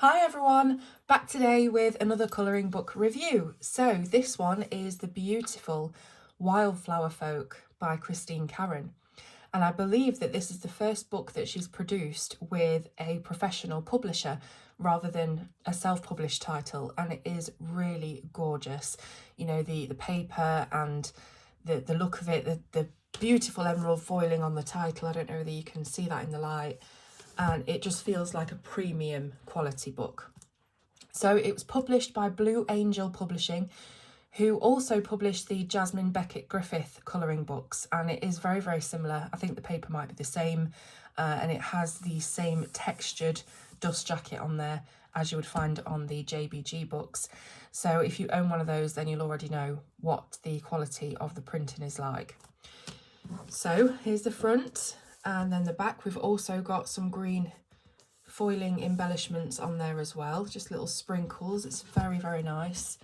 Hi everyone, back today with another colouring book review. So this one is the beautiful Wildflower Folk by Karon. And I believe that this is the first book that she's produced with a professional publisher rather than a self-published title, and it is really gorgeous. You know, the paper and the look of it, the beautiful emerald foiling on the title. I don't know whether you can see that in the light. And it just feels like a premium quality book. So it was published by Blue Angel Publishing, who also published the Jasmine Beckett Griffith colouring books, and it is very, very similar. I think the paper might be the same, and it has the same textured dust jacket on there as you would find on the JBG books. So if you own one of those, then you'll already know what the quality of the printing is like. So here's the front. And then the back, we've also got some green foiling embellishments on there as well, just little sprinkles. It's very, very nice.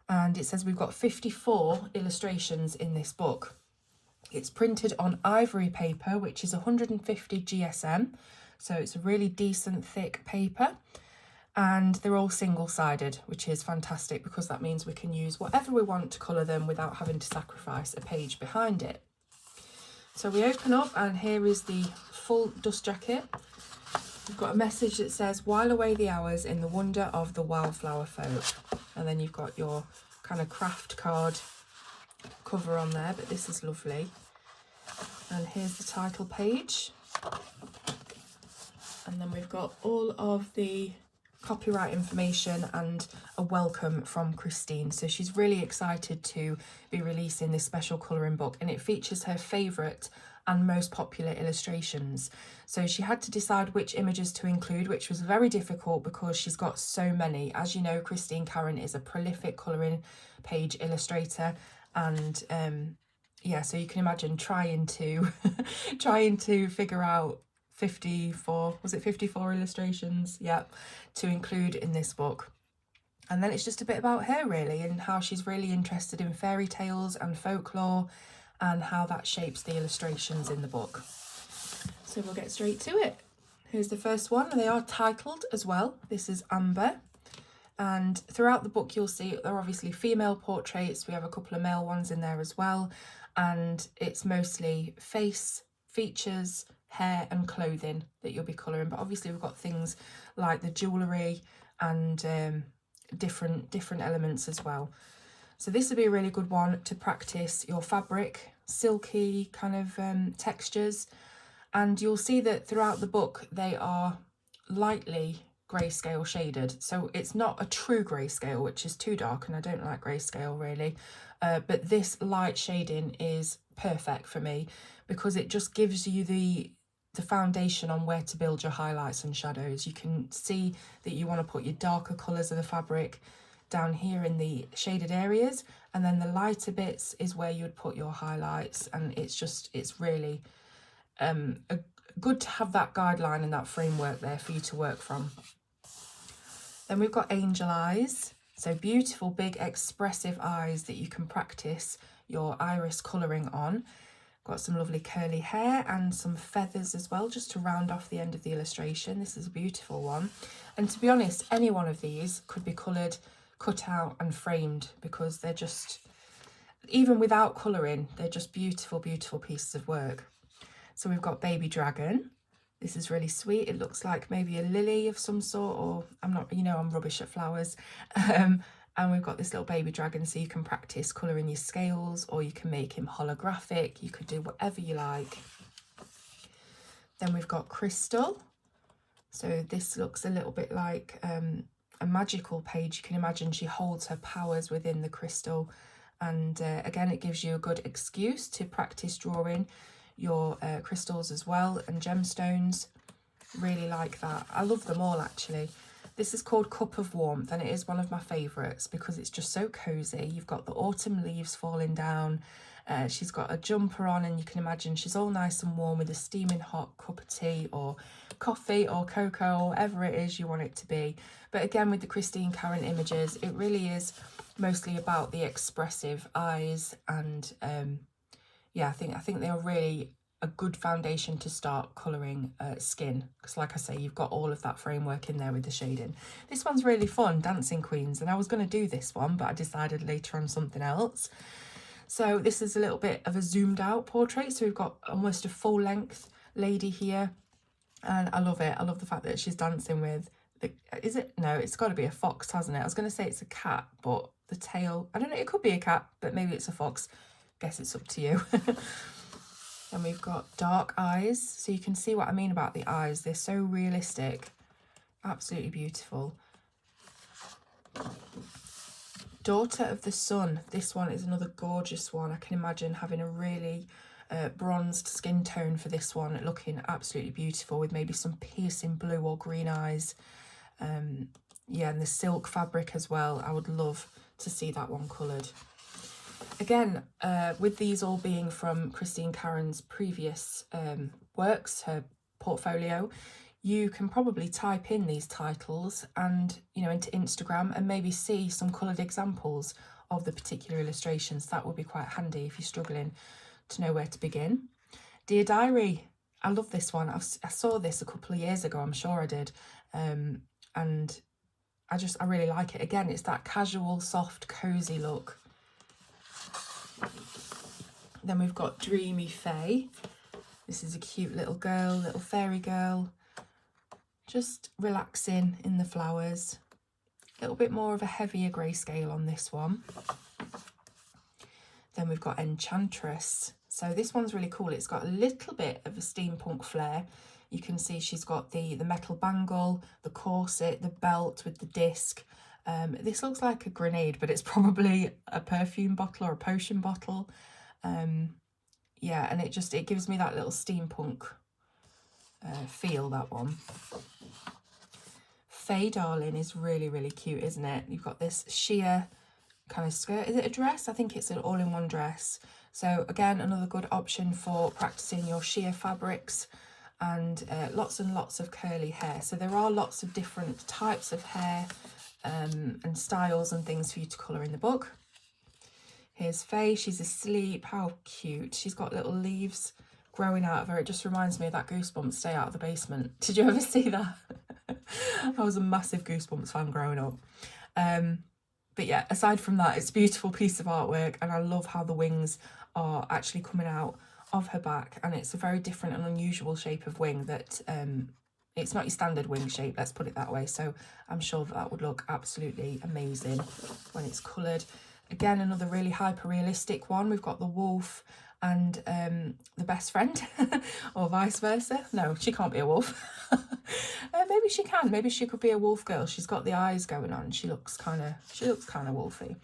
And it says we've got 54 illustrations in this book. It's printed on ivory paper, which is 150 GSM. So it's a really decent thick paper. And they're all single-sided, which is fantastic because that means we can use whatever we want to colour them without having to sacrifice a page behind it. So we open up and here is the full dust jacket. We've got a message that says, while away the hours in the wonder of the wildflower folk. And then you've got your kind of craft card cover on there, but this is lovely. And here's the title page. And then we've got all of the copyright information and a welcome from Christine. So she's really excited to be releasing this special colouring book, and it features her favourite and most popular illustrations. So she had to decide which images to include, which was very difficult because she's got so many. As you know, Karon is a prolific colouring page illustrator, and yeah, so you can imagine trying to figure out 54, was it 54 illustrations? Yep, to include in this book. And then it's just a bit about her really, and how she's really interested in fairy tales and folklore and how that shapes the illustrations in the book. So we'll get straight to it. Here's the first one. They are titled as well. This is Amber. And throughout the book you'll see there are obviously female portraits. We have a couple of male ones in there as well. And it's mostly face, features, hair and clothing that you'll be colouring, but obviously we've got things like the jewellery and different elements as well. So this would be a really good one to practice your fabric, silky kind of textures. And you'll see that throughout the book they are lightly grayscale shaded, so it's not a true grayscale, which is too dark, and I don't like grayscale really, but this light shading is perfect for me because it just gives you the foundation on where to build your highlights and shadows. You can see that you want to put your darker colours of the fabric down here in the shaded areas, and then the lighter bits is where you would put your highlights, and it's really good to have that guideline and that framework there for you to work from. Then we've got angel eyes, so beautiful big expressive eyes that you can practice your iris colouring on. Got some lovely curly hair and some feathers as well, just to round off the end of the illustration. This is a beautiful one. And to be honest, any one of these could be coloured, cut out and framed, because they're just, even without colouring, they're just beautiful, beautiful pieces of work. So we've got baby dragon. This is really sweet. It looks like maybe a lily of some sort, or I'm not, I'm rubbish at flowers. And we've got this little baby dragon, so you can practice colouring your scales, or you can make him holographic. You could do whatever you like. Then we've got crystal. So this looks a little bit like a magical page. You can imagine she holds her powers within the crystal. And again, it gives you a good excuse to practice drawing your crystals as well, and gemstones. Really like that. I love them all actually. This is called Cup of Warmth, and it is one of my favourites because it's just so cosy. You've got the autumn leaves falling down. She's got a jumper on, and you can imagine she's all nice and warm with a steaming hot cup of tea or coffee or cocoa or whatever it is you want it to be. But again, with the Karon images, it really is mostly about the expressive eyes, and yeah, I think they are really a good foundation to start colouring skin, because like I say, you've got all of that framework in there with the shading. This one's really fun, Dancing Queens, and I was going to do this one, but I decided later on something else. So this is a little bit of a zoomed out portrait, so we've got almost a full length lady here, and I love it. I love the fact that she's dancing with the, is it, no, it's got to be a fox, hasn't it? I was going to say it's a cat, but the tail, I don't know, it could be a cat, but maybe it's a fox. Guess it's up to you. And we've got dark eyes, so you can see what I mean about the eyes. They're so realistic, absolutely beautiful. Daughter of the Sun, this one is another gorgeous one. I can imagine having a really bronzed skin tone for this one, looking absolutely beautiful with maybe some piercing blue or green eyes. Yeah, and the silk fabric as well. I would love to see that one coloured. Again, with these all being from Christine Karon's previous works, her portfolio, you can probably type in these titles and, you know, into Instagram and maybe see some coloured examples of the particular illustrations. That would be quite handy if you're struggling to know where to begin. Dear Diary, I love this one. I saw this a couple of years ago, I'm sure I did, and I really like it. Again, it's that casual, soft, cosy look. Then we've got Dreamy Fae. This is a cute little girl, little fairy girl, just relaxing in the flowers. A little bit more of a heavier grayscale on this one. Then we've got Enchantress. So this one's really cool. It's got a little bit of a steampunk flair. You can see she's got the metal bangle, the corset, the belt with the disc. This looks like a grenade, but it's probably a perfume bottle or a potion bottle. Yeah, and it gives me that little steampunk feel, that one. Faye Darling is really, really cute, isn't it? You've got this sheer kind of skirt. Is it a dress? I think it's an all-in-one dress. So again, another good option for practicing your sheer fabrics, and lots and lots of curly hair. So there are lots of different types of hair and styles and things for you to colour in the book. Here's Faye, she's asleep. How cute. She's got little leaves growing out of her. It just reminds me of that Goosebumps Stay Out of the Basement. Did you ever see that? I was a massive Goosebumps fan growing up. But yeah, aside from that, it's a beautiful piece of artwork, and I love how the wings are actually coming out of her back, and it's a very different and unusual shape of wing that it's not your standard wing shape, let's put it that way. So I'm sure that would look absolutely amazing when it's coloured. Again, another really hyper realistic one. We've got the wolf and the best friend, or vice versa. No, she can't be a wolf. Maybe she can. Maybe she could be a wolf girl. She's got the eyes going on. She looks kind of wolfy.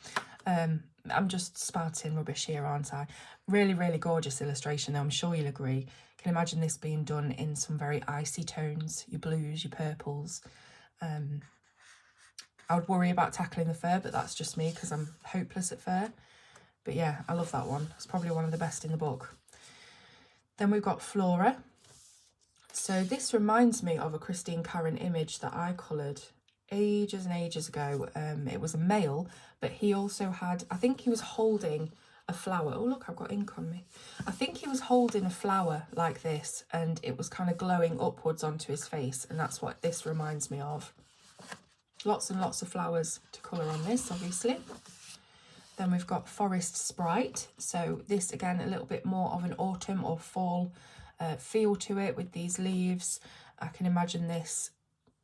I'm just spouting rubbish here, aren't I? Really, really gorgeous illustration, though. I'm sure you'll agree. Can imagine this being done in some very icy tones, your blues, your purples. I would worry about tackling the fur, but that's just me because I'm hopeless at fur. But yeah, I love that one. It's probably one of the best in the book. Then we've got Flora. So this reminds me of a Christine Karon image that I coloured ages and ages ago. It was a male, but he also had, I think he was holding a flower. Oh look, I've got ink on me. I think he was holding a flower like this, and it was kind of glowing upwards onto his face, and that's what this reminds me of. Lots and lots of flowers to colour on this, obviously. Then we've got Forest Sprite. So this, again, a little bit more of an autumn or fall feel to it with these leaves. I can imagine this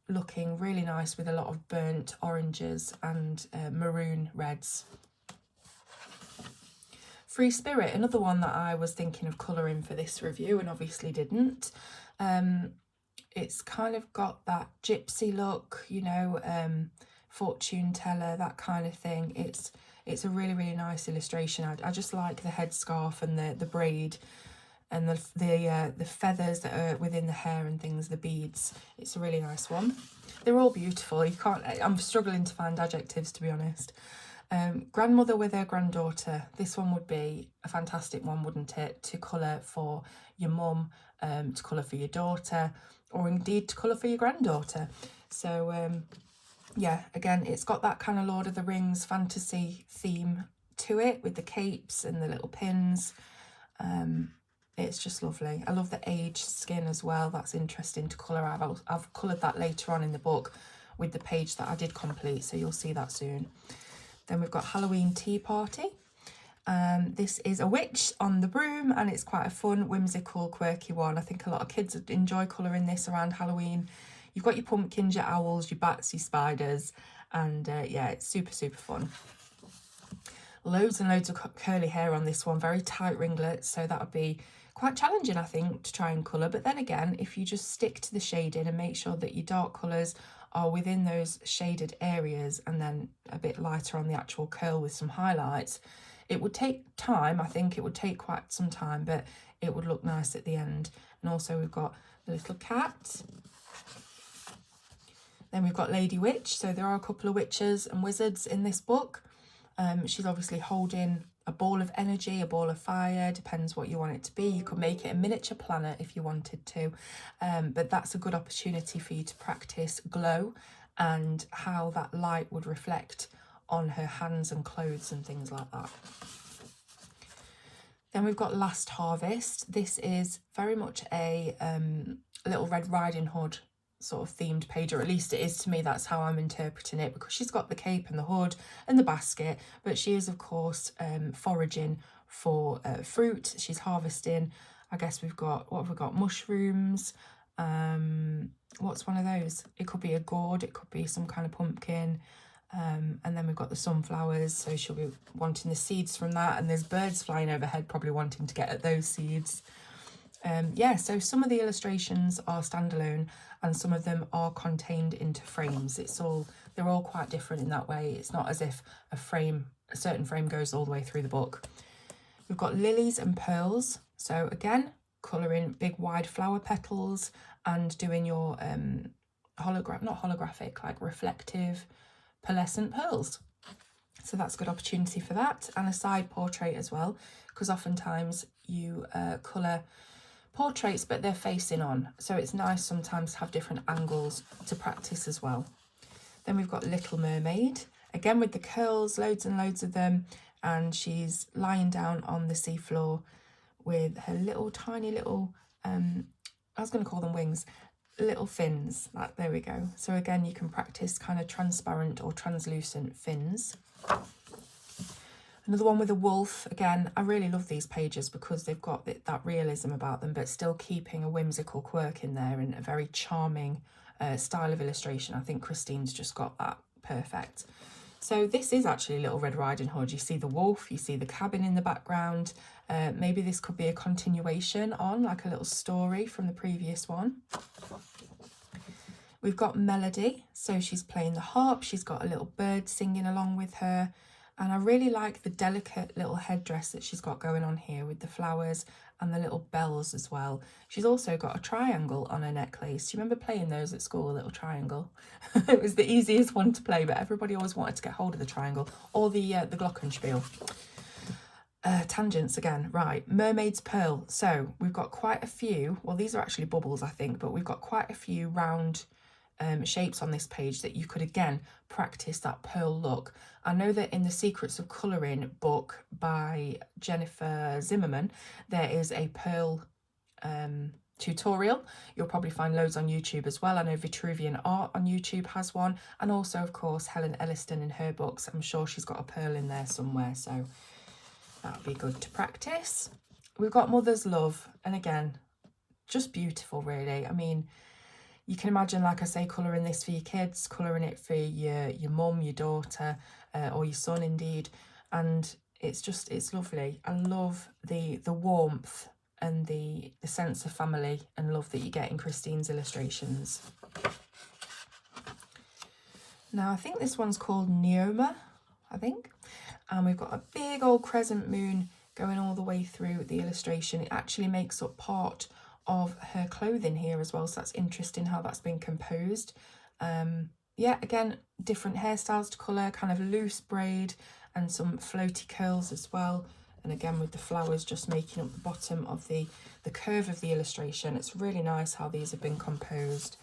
looking really nice with a lot of burnt oranges and maroon reds. Free Spirit, another one that I was thinking of colouring for this review and obviously didn't. It's kind of got that gypsy look, you know, fortune teller, that kind of thing. It's a really, really nice illustration. I just like the headscarf and the braid and the feathers that are within the hair and things, the beads. It's a really nice one. They're all beautiful. I'm struggling to find adjectives, to be honest. Grandmother with her granddaughter. This one would be a fantastic one, wouldn't it? To colour for your mum, to colour for your daughter, or indeed to colour for your granddaughter. So yeah, again, it's got that kind of Lord of the Rings fantasy theme to it with the capes and the little pins. It's just lovely. I love the aged skin as well. That's interesting to colour out. I've coloured that later on in the book with the page that I did complete, so you'll see that soon. Then we've got Halloween Tea Party. This is a witch on the broom, and it's quite a fun, whimsical, quirky one. I think a lot of kids enjoy colouring this around Halloween. You've got your pumpkins, your owls, your bats, your spiders, and yeah, it's super, super fun. Loads and loads of curly hair on this one, very tight ringlets, so that would be quite challenging, I think, to try and colour. But then again, if you just stick to the shading and make sure that your dark colours are within those shaded areas and then a bit lighter on the actual curl with some highlights, it would take time. I think it would take quite some time, but it would look nice at the end. And also we've got the little cat. Then we've got Lady Witch. So there are a couple of witches and wizards in this book. She's obviously holding a ball of energy, a ball of fire, depends what you want it to be. You could make it a miniature planet if you wanted to, but that's a good opportunity for you to practice glow and how that light would reflect on her hands and clothes and things like that. Then we've got Last Harvest. This is very much a Little Red Riding Hood sort of themed page, or at least it is to me. That's how I'm interpreting it, because she's got the cape and the hood and the basket, but she is of course foraging for fruit. She's harvesting, I guess we've got, what have we got, mushrooms, what's one of those? It could be a gourd, it could be some kind of pumpkin, and then we've got the sunflowers, so she'll be wanting the seeds from that, and there's birds flying overhead probably wanting to get at those seeds. Yeah, so some of the illustrations are standalone and some of them are contained into frames. They're all quite different in that way. It's not as if a certain frame goes all the way through the book. We've got lilies and pearls. So again, colouring big wide flower petals and doing your not holographic, like reflective pearlescent pearls. So that's a good opportunity for that, and a side portrait as well, because oftentimes you colour portraits but they're facing on, so it's nice sometimes to have different angles to practice as well. Then we've got Little Mermaid, again with the curls, loads and loads of them, and she's lying down on the seafloor with her little tiny little I was going to call them wings, little fins, like, there we go. So again, you can practice kind of transparent or translucent fins. Another one with a wolf. Again, I really love these pages because they've got that realism about them, but still keeping a whimsical quirk in there and a very charming style of illustration. I think Christine's just got that perfect. So this is actually Little Red Riding Hood. You see the wolf, you see the cabin in the background. Maybe this could be a continuation on, like a little story from the previous one. We've got Melody. So she's playing the harp. She's got a little bird singing along with her. And I really like the delicate little headdress that she's got going on here with the flowers and the little bells as well. She's also got a triangle on her necklace. Do you remember playing those at school, a little triangle? It was the easiest one to play, but everybody always wanted to get hold of the triangle or the glockenspiel. Tangents again. Right, Mermaid's Pearl. So we've got quite a few, well, these are actually bubbles, I think, but we've got quite a few round shapes on this page that you could again practice that pearl look. I know that in the Secrets of Colouring book by Jennifer Zimmerman, there is a pearl tutorial. You'll probably find loads on YouTube as well. I know Vitruvian Art on YouTube has one, and also of course Helen Elliston in her books. I'm sure she's got a pearl in there somewhere, so that'll be good to practice. We've got Mother's Love, and again, just beautiful really. I mean, you can imagine, like I say, colouring this for your kids, colouring it for your mum, your daughter, or your son indeed. And it's lovely. I love the warmth and the sense of family and love that you get in Christine's illustrations. Now, I think this one's called Neoma, I think. And we've got a big old crescent moon going all the way through the illustration. It actually makes up part of her clothing here as well, so that's interesting how that's been composed. Yeah, again, different hairstyles to colour, kind of loose braid and some floaty curls as well, and again with the flowers just making up the bottom of the curve of the illustration. It's really nice how these have been composed.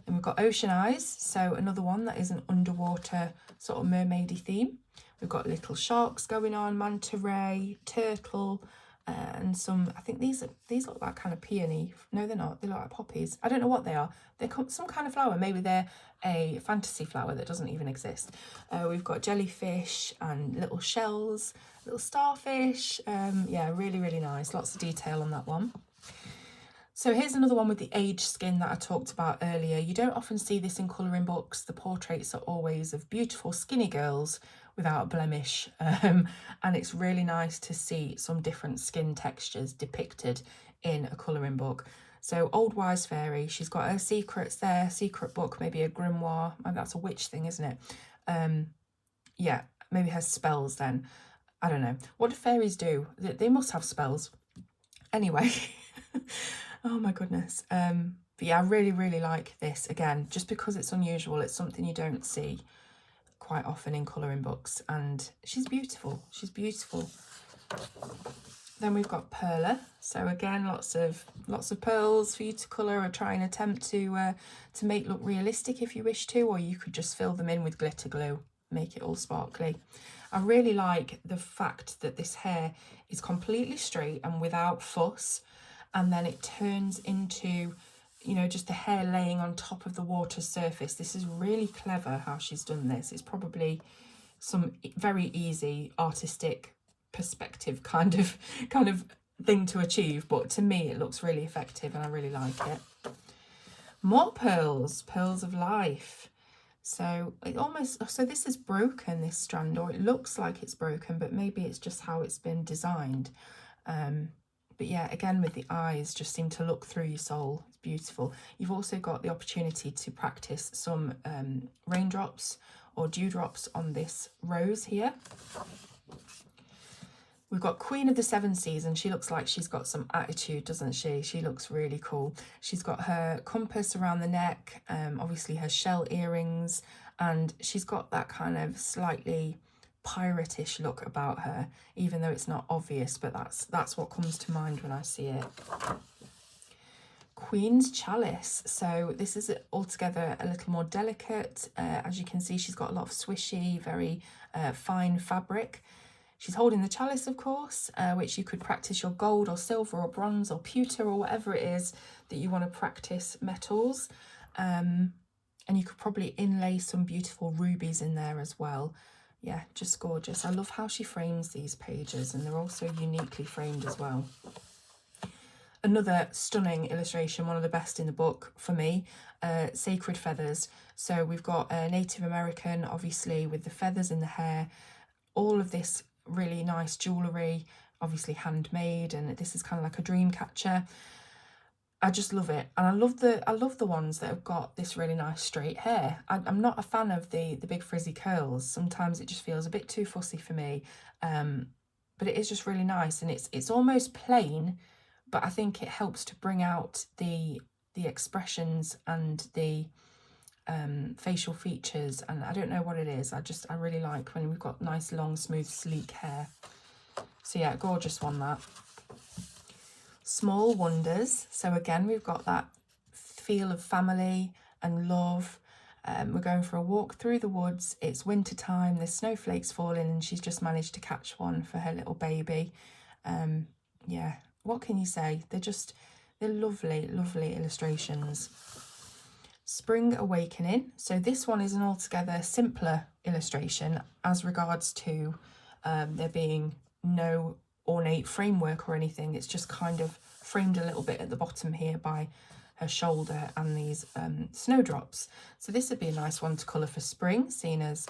And we've got Ocean Eyes, so another one that is an underwater sort of mermaidy theme. We've got little sharks going on, manta ray, turtle, and some, I think these look like kind of peony. No, they're not. They look like poppies. I don't know what they are. They're some kind of flower. Maybe they're a fantasy flower that doesn't even exist. We've got jellyfish and little shells, little starfish. Yeah, really, really nice. Lots of detail on that one. So here's another one with the aged skin that I talked about earlier. You don't often see this in colouring books. The portraits are always of beautiful skinny girls without a blemish, and it's really nice to see some different skin textures depicted in a colouring book. So Old Wise Fairy, she's got her secrets there, secret book, maybe a grimoire. Maybe that's a witch thing, isn't it? Yeah, maybe her spells then. I don't know. What do fairies do? They must have spells. Anyway, oh my goodness. But yeah, I really, really like this. Again, just because it's unusual, it's something you don't see quite often in colouring books, and she's beautiful. She's beautiful. Then we've got Perla. So again, lots of pearls for you to colour or try and attempt to make look realistic if you wish to, or you could just fill them in with glitter glue, make it all sparkly. I really like the fact that this hair is completely straight and without fuss, and then it turns into, you know, just the hair laying on top of the water surface. This is really clever how she's done this. It's probably some very easy artistic perspective kind of thing to achieve, but to me it looks really effective and I really like it. More pearls of life. So it almost, so this is broken, this strand, or it looks like it's broken, but maybe it's just how it's been designed. But yeah, again with the eyes, just seem to look through your soul. It's beautiful. You've also got the opportunity to practice some raindrops or dewdrops on this rose here. We've got Queen of the Seven Seas, and she looks like she's got some attitude, doesn't she? She looks really cool. She's got her compass around the neck, obviously her shell earrings, and she's got that kind of slightly pirate-ish look about her, even though it's not obvious, but that's what comes to mind when I see it. Queen's Chalice. So this is altogether a little more delicate. As you can see, she's got a lot of swishy, very fine fabric. She's holding the chalice, of course, which you could practice your gold or silver or bronze or pewter or whatever it is that you want to practice metals. And you could probably inlay some beautiful rubies in there as well. Yeah, just gorgeous. I love how she frames these pages, and they're also uniquely framed as well. Another stunning illustration, one of the best in the book for me, Sacred Feathers. So we've got Native American, obviously, with the feathers in the hair, all of this really nice jewellery, obviously handmade, and this is kind of like a dream catcher. I just love it, and I love the ones that have got this really nice straight hair. I'm not a fan of the big frizzy curls. Sometimes it just feels a bit too fussy for me, but it is just really nice, and it's almost plain, but I think it helps to bring out the expressions and the facial features, and I don't know what it is. I really like when we've got nice long smooth sleek hair. So yeah, gorgeous one that. Small Wonders. So again, we've got that feel of family and love. We're going for a walk through the woods. It's winter time, there's snowflakes falling, and she's just managed to catch one for her little baby. Yeah, what can you say? They're lovely, lovely illustrations. Spring Awakening. So this one is an altogether simpler illustration as regards to there being no ornate framework or anything. It's just kind of framed a little bit at the bottom here by her shoulder and these snowdrops. So this would be a nice one to colour for spring, seeing as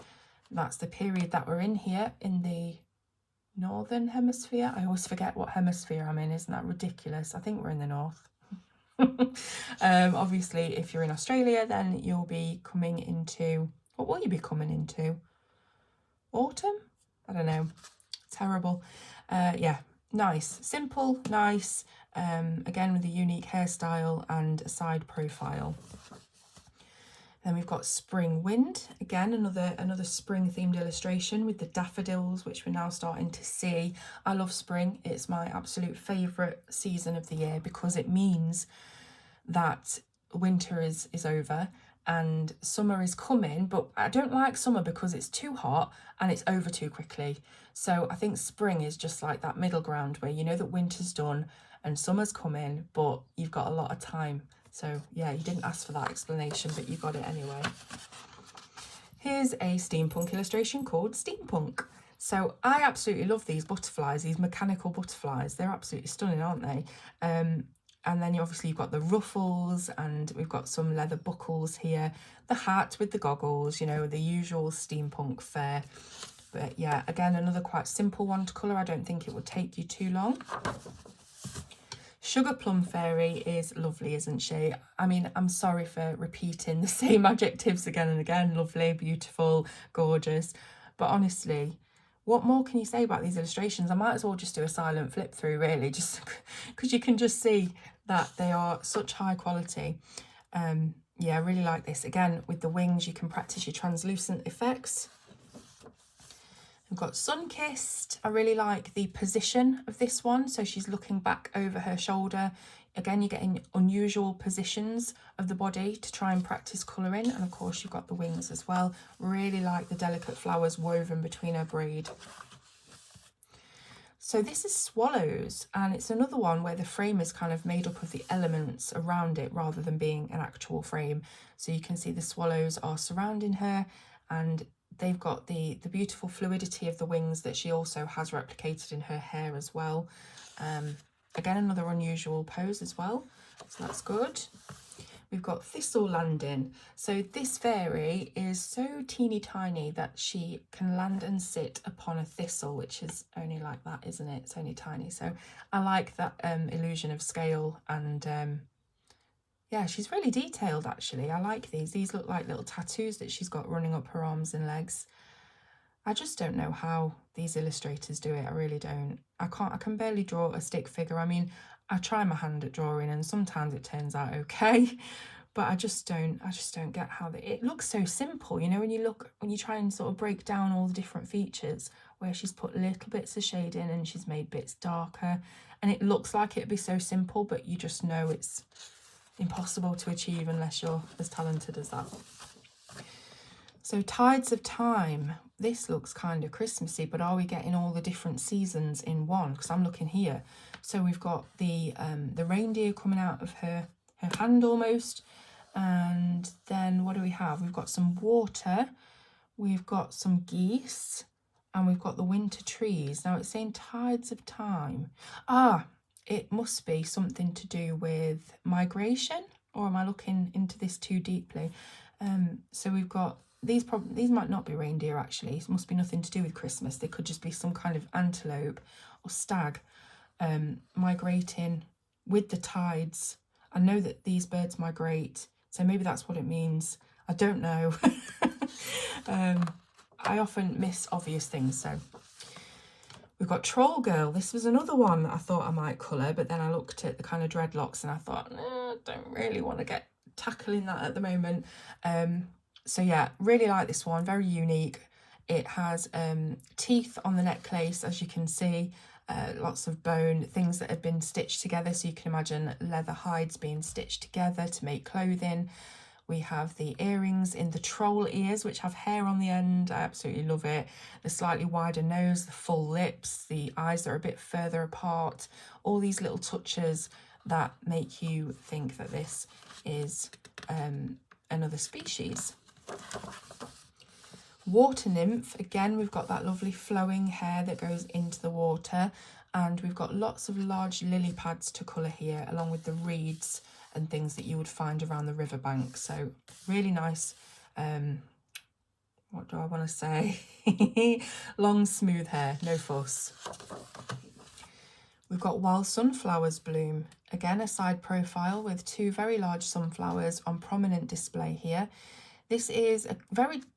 that's the period that we're in here in the northern hemisphere. I always forget what hemisphere I'm in. Isn't that ridiculous? I think we're in the north. Obviously, if you're in Australia, then you'll be coming into, what will you be coming into? Autumn? I don't know. Terrible. Yeah, nice, simple, nice. Again with a unique hairstyle and a side profile. Then we've got Spring Wind. Again, another spring themed illustration with the daffodils, which we're now starting to see. I love spring. It's my absolute favourite season of the year because it means that winter is over and summer is coming, but I don't like summer because it's too hot and it's over too quickly. So I think spring is just like that middle ground where you know that winter's done and summer's coming, but you've got a lot of time. So yeah, you didn't ask for that explanation, but you got it anyway. Here's a steampunk illustration called Steampunk. So I absolutely love these butterflies, these mechanical butterflies. They're absolutely stunning, aren't they? And then obviously you've got the ruffles, and we've got some leather buckles here, the hat with the goggles, you know, the usual steampunk fare. But yeah, again, another quite simple one to colour. I don't think it would take you too long. Sugar Plum Fairy is lovely, isn't she? I mean, I'm sorry for repeating the same adjectives again and again. Lovely, beautiful, gorgeous. But honestly, what more can you say about these illustrations? I might as well just do a silent flip through, really, just because you can just see that they are such high quality. Yeah, I really like this. Again, with the wings, you can practice your translucent effects. We've got Sun-Kissed. I really like the position of this one. So she's looking back over her shoulder. Again, you're getting unusual positions of the body to try and practice colouring. And of course, you've got the wings as well. Really like the delicate flowers woven between her braid. So this is Swallows, and it's another one where the frame is kind of made up of the elements around it rather than being an actual frame. So you can see the swallows are surrounding her, and they've got the beautiful fluidity of the wings that she also has replicated in her hair as well. Again, another unusual pose as well, so that's good. We've got Thistle Landing. So this fairy is so teeny tiny that she can land and sit upon a thistle, which is only like that, isn't it? It's only tiny. So I like that illusion of scale, and yeah, she's really detailed actually. I like these. These look like little tattoos that she's got running up her arms and legs. I just don't know how these illustrators do it. I really don't. I can barely draw a stick figure. I mean, I try my hand at drawing and sometimes it turns out okay, but I just don't get how it looks so simple, you know, when you try and sort of break down all the different features where she's put little bits of shade in and she's made bits darker, and it looks like it'd be so simple, but you just know it's impossible to achieve unless you're as talented as that. So Tides of Time, this looks kind of Christmassy, but are we getting all the different seasons in one? Because I'm looking here. So we've got the reindeer coming out of her hand almost, and then what do we have? We've got some water, we've got some geese, and we've got the winter trees. Now it's saying Tides of Time. It must be something to do with migration, or am I looking into this too deeply? So we've got these might not be reindeer actually. It must be nothing to do with Christmas. They could just be some kind of antelope or stag migrating with the tides. I know that these birds migrate, so maybe that's what it means. I don't know. I often miss obvious things. So we've got Troll Girl. This was another one that I thought I might colour, but then I looked at the kind of dreadlocks and I thought, I don't really want to get tackling that at the moment. So yeah, really like this one, very unique. It has teeth on the necklace, as you can see, lots of bone, things that have been stitched together. So you can imagine leather hides being stitched together to make clothing. We have the earrings in the troll ears, which have hair on the end. I absolutely love it. The slightly wider nose, the full lips, the eyes that are a bit further apart. All these little touches that make you think that this is another species. Water Nymph, again, we've got that lovely flowing hair that goes into the water, and we've got lots of large lily pads to colour here, along with the reeds and things that you would find around the riverbank. So really nice, what do I want to say? Long, smooth hair, no fuss. We've got Wild Sunflowers Bloom. Again, a side profile with two very large sunflowers on prominent display here. This is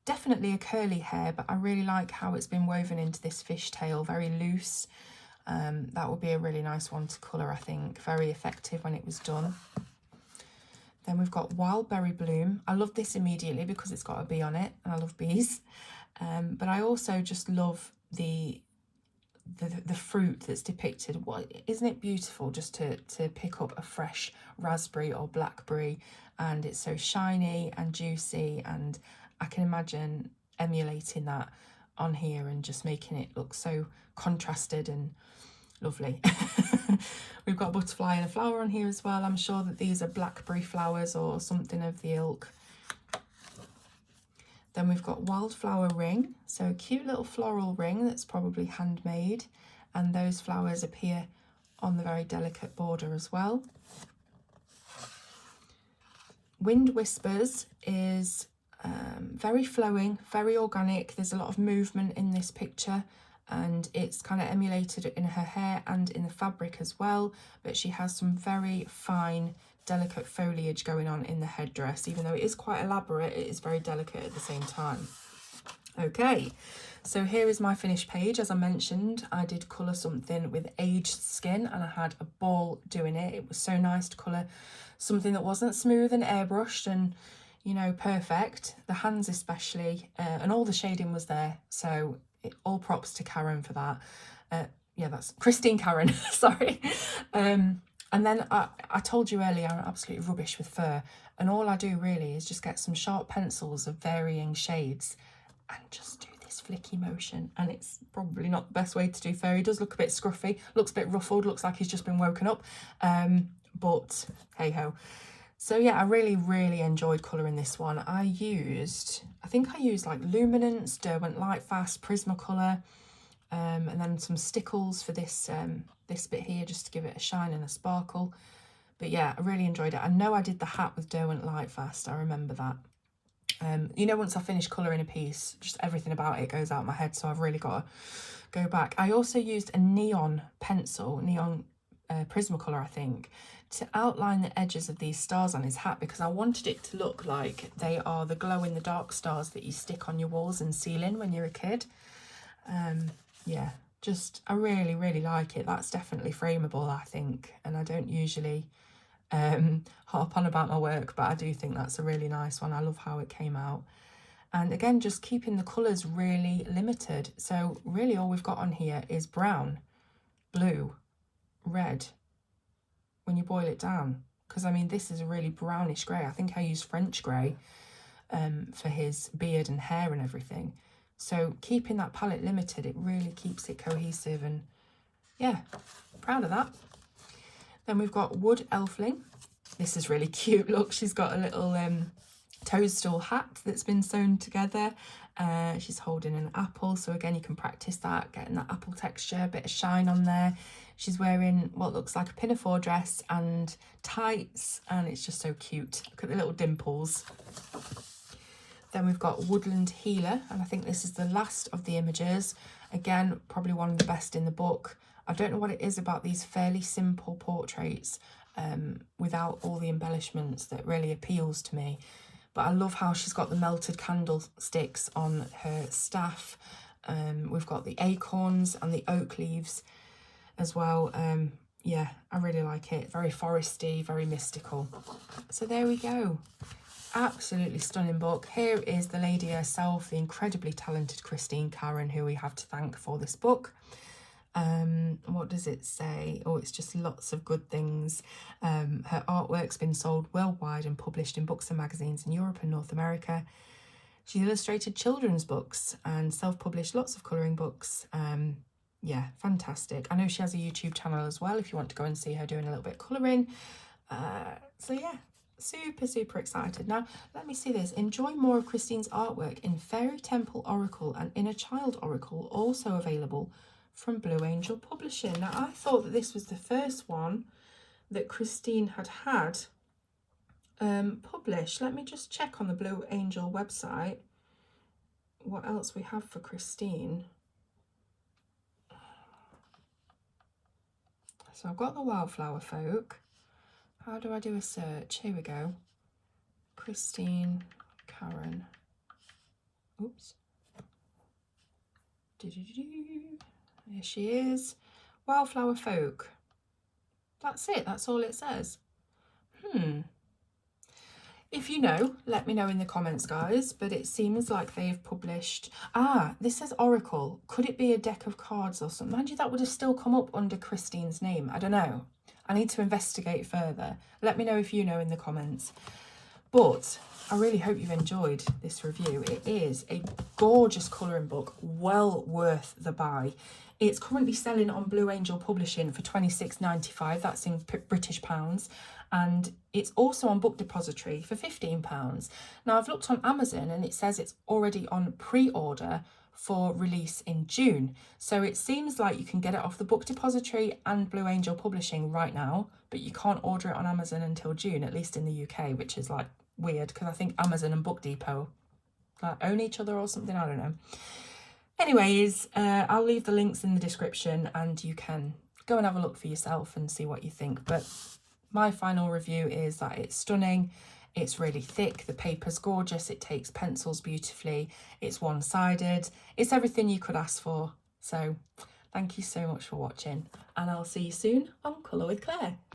definitely a curly hair, but I really like how it's been woven into this fishtail, very loose. That would be a really nice one to colour, I think. Very effective when it was done. Then we've got Wildberry Bloom. I love this immediately because it's got a bee on it, and I love bees. But I also just love the the fruit that's depicted. What, isn't it beautiful just to pick up a fresh raspberry or blackberry, and it's so shiny and juicy, and I can imagine emulating that on here and just making it look so contrasted and lovely. We've got a butterfly and a flower on here as well. I'm sure that these are blackberry flowers or something of the ilk. Then we've got Wildflower Ring, so a cute little floral ring that's probably handmade, and those flowers appear on the very delicate border as well. Wind Whispers is very flowing, very organic. There's a lot of movement in this picture, and it's kind of emulated in her hair and in the fabric as well, but she has some very fine delicate foliage going on in the headdress. Even though it is quite elaborate, it is very delicate at the same time. Okay, so here is my finished page. As I mentioned, I did colour something with aged skin, and I had a ball doing it. It was so nice to colour something that wasn't smooth and airbrushed and, you know, perfect. The hands especially, and all the shading was there. So all props to Karon for that. Yeah, that's Christine Karon, sorry. And then I told you earlier, I'm absolutely rubbish with fur. And all I do really is just get some sharp pencils of varying shades and just do this flicky motion. And it's probably not the best way to do fur. He does look a bit scruffy, looks a bit ruffled, looks like he's just been woken up. But hey ho. So yeah, I really, really enjoyed colouring this one. I think I used like Luminance, Derwent Lightfast, Prismacolor, and then some stickles for this this bit here, just to give it a shine and a sparkle. But yeah, I really enjoyed it. I know I did the hat with Derwent Lightfast, I remember that. You know, once I finish colouring a piece, just everything about it goes out my head, so I've really got to go back. I also used a neon pencil, neon Prismacolor, I think, to outline the edges of these stars on his hat, because I wanted it to look like they are the glow-in-the-dark stars that you stick on your walls and ceiling when you're a kid. Yeah, just, I really, really like it. That's definitely frameable, I think, and I don't usually harp on about my work, but I do think that's a really nice one. I love how it came out. And again, just keeping the colours really limited. So really all we've got on here is brown, blue, red, when you boil it down. Because, I mean, this is a really brownish grey. I think I used French grey for his beard and hair and everything. So keeping that palette limited, it really keeps it cohesive, and yeah, proud of that. Then we've got Wood Elfling. This is really cute. Look, she's got a little toadstool hat that's been sewn together. She's holding an apple, so again you can practice that, getting that apple texture, a bit of shine on there. She's wearing what looks like a pinafore dress and tights, and it's just so cute. Look at the little dimples. Then we've got Woodland Healer, and I think this is the last of the images. Again, probably one of the best in the book. I don't know what it is about these fairly simple portraits without all the embellishments that really appeals to me. But I love how she's got the melted candlesticks on her staff. We've got the acorns and the oak leaves as well. Yeah, I really like it. Very foresty, very mystical. So there we go. Absolutely stunning book. Here is the lady herself, the incredibly talented Christine Karon, who we have to thank for this book. What does it say? Oh, it's just lots of good things. Her artwork's been sold worldwide and published in books and magazines in Europe and North America. She illustrated children's books and self-published lots of colouring books. Yeah, fantastic. I know she has a YouTube channel as well if you want to go and see her doing a little bit of colouring. So yeah, super, super excited. Now, let me see this. Enjoy more of Christine's artwork in Fairy Temple Oracle and Inner Child Oracle, also available from Blue Angel Publishing. Now, I thought that this was the first one that Christine had published. Let me just check on the Blue Angel website what else we have for Christine. So I've got the Wildflower Folk. How do I do a search? Here we go. Christine Karon. Oops. There she is. Wildflower Folk. That's it. That's all it says. If you know, let me know in the comments, guys, but it seems like they've published... this says Oracle. Could it be a deck of cards or something? Mind you, that would have still come up under Christine's name. I don't know. I need to investigate further. Let me know if you know in the comments. But I really hope you've enjoyed this review. It is a gorgeous colouring book, well worth the buy. It's currently selling on Blue Angel Publishing for £26.95. That's in British pounds. And it's also on Book Depository for £15. Now, I've looked on Amazon and it says it's already on pre-order for release in June. So it seems like you can get it off the Book Depository and Blue Angel Publishing right now, but you can't order it on Amazon until June, at least in the UK, which is like weird because I think Amazon and Book Depot like own each other or something, I don't know. Anyways, I'll leave the links in the description and you can go and have a look for yourself and see what you think. But my final review is that it's stunning. It's really thick. The paper's gorgeous. It takes pencils beautifully. It's one-sided. It's everything you could ask for. So thank you so much for watching and I'll see you soon on Colour with Claire.